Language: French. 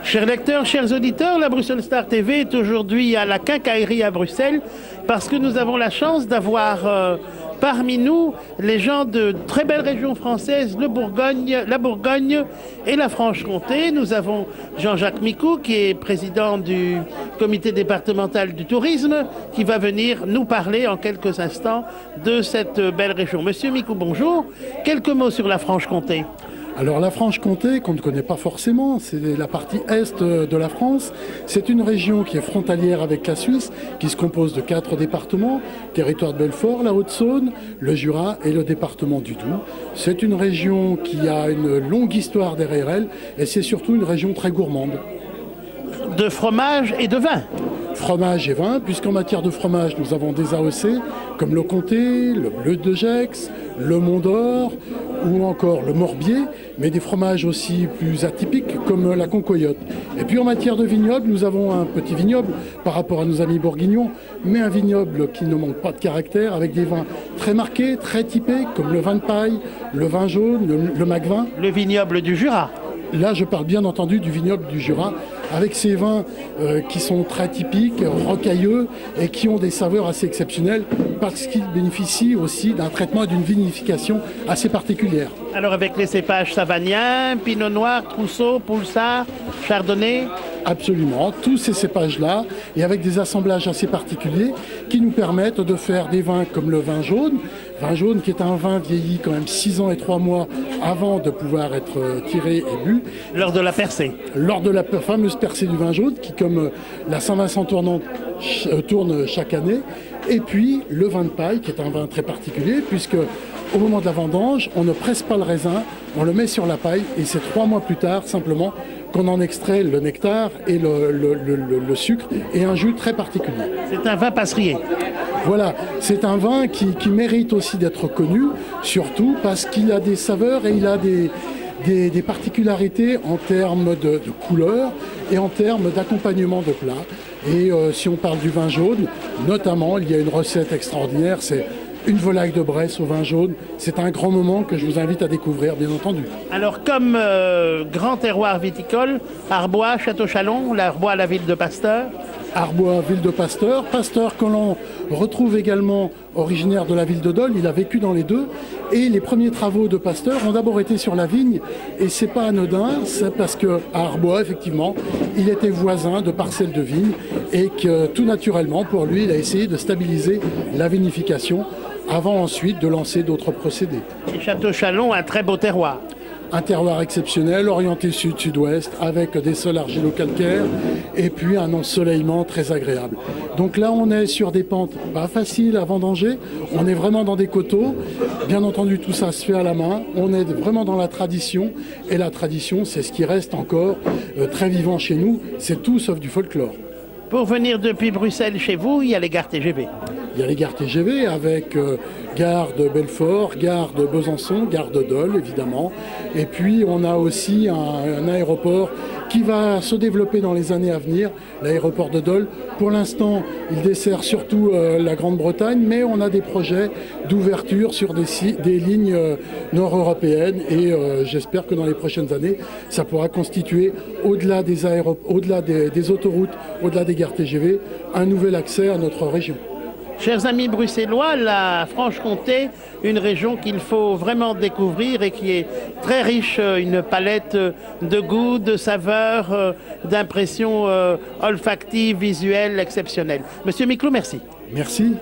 Chers lecteurs, chers auditeurs, la Bruxelles Star TV est aujourd'hui à la Quincaillerie à Bruxelles parce que nous avons la chance d'avoir parmi nous les gens de très belles régions françaises, la Bourgogne et la Franche-Comté. Nous avons Jean-Jacques Micou qui est président du comité départemental du tourisme qui va venir nous parler en quelques instants de cette belle région. Monsieur Micou, bonjour. Quelques mots sur la Franche-Comté. Alors la Franche-Comté, qu'on ne connaît pas forcément, c'est la partie est de la France. C'est une région qui est frontalière avec la Suisse, qui se compose de 4 départements, territoire de Belfort, la Haute-Saône, le Jura et le département du Doubs. C'est une région qui a une longue histoire derrière elle et c'est surtout une région très gourmande. De fromage et de vin. Fromage et vin, puisqu'en matière de fromage, nous avons des AOC comme le Comté, le Bleu de Gex, le Mont d'Or ou encore le Morbier, mais des fromages aussi plus atypiques comme la Concoyote. Et puis en matière de vignoble, nous avons un petit vignoble par rapport à nos amis bourguignons, mais un vignoble qui ne manque pas de caractère, avec des vins très marqués, très typés, comme le vin de paille, le vin jaune, le Macvin. Le vignoble du Jura. Là, je parle bien entendu du vignoble du Jura, avec ces vins qui sont très typiques, rocailleux et qui ont des saveurs assez exceptionnelles parce qu'ils bénéficient aussi d'un traitement et d'une vinification assez particulière. Alors avec les cépages savagnin, pinot noir, trousseau, poulsard, chardonnay. Absolument, tous ces cépages-là, et avec des assemblages assez particuliers qui nous permettent de faire des vins comme le vin jaune qui est un vin vieilli quand même 6 ans et 3 mois avant de pouvoir être tiré et bu. Lors de la percée. Lors de la fameuse percée du vin jaune, qui comme la Saint-Vincent tourne chaque année. Et puis le vin de paille, qui est un vin très particulier, puisque au moment de la vendange, on ne presse pas le raisin, on le met sur la paille, et c'est 3 mois plus tard, simplement, qu'on en extrait le nectar et le sucre, et un jus très particulier. C'est un vin passerier. Voilà, c'est un vin qui mérite aussi d'être connu, surtout parce qu'il a des saveurs et il a des particularités en termes de couleur et en termes d'accompagnement de plats. Et si on parle du vin jaune, notamment, il y a une recette extraordinaire, c'est une volaille de Bresse au vin jaune. C'est un grand moment que je vous invite à découvrir, bien entendu. Alors, comme grand terroir viticole, Arbois, Château-Chalon, Arbois, la ville de Pasteur. Arbois, ville de Pasteur. Pasteur que l'on retrouve également originaire de la ville de Dole. Il a vécu dans les deux. Et les premiers travaux de Pasteur ont d'abord été sur la vigne. Et c'est pas anodin, c'est parce qu'à Arbois, effectivement, il était voisin de parcelles de vignes. Et que tout naturellement, pour lui, il a essayé de stabiliser la vinification avant ensuite de lancer d'autres procédés. Et Château-Chalon, un très beau terroir. Un terroir exceptionnel, orienté sud-sud-ouest, avec des sols argilo-calcaires et puis un ensoleillement très agréable. Donc là, on est sur des pentes pas faciles à vendanger, on est vraiment dans des coteaux. Bien entendu, tout ça se fait à la main, on est vraiment dans la tradition, et la tradition, c'est ce qui reste encore très vivant chez nous, c'est tout sauf du folklore. Pour venir depuis Bruxelles chez vous, il y a les gares TGV. Il y a les gares TGV avec gare de Belfort, gare de Besançon, gare de Dole évidemment. Et puis on a aussi un aéroport qui va se développer dans les années à venir, l'aéroport de Dole. Pour l'instant, il dessert surtout la Grande-Bretagne, mais on a des projets d'ouverture sur des lignes nord-européennes et j'espère que dans les prochaines années, ça pourra constituer, au-delà des autoroutes, au-delà des gares TGV, un nouvel accès à notre région. Chers amis bruxellois, la Franche-Comté, une région qu'il faut vraiment découvrir et qui est très riche, une palette de goûts, de saveurs, d'impressions olfactives, visuelles exceptionnelles. Monsieur Miclou, merci. Merci.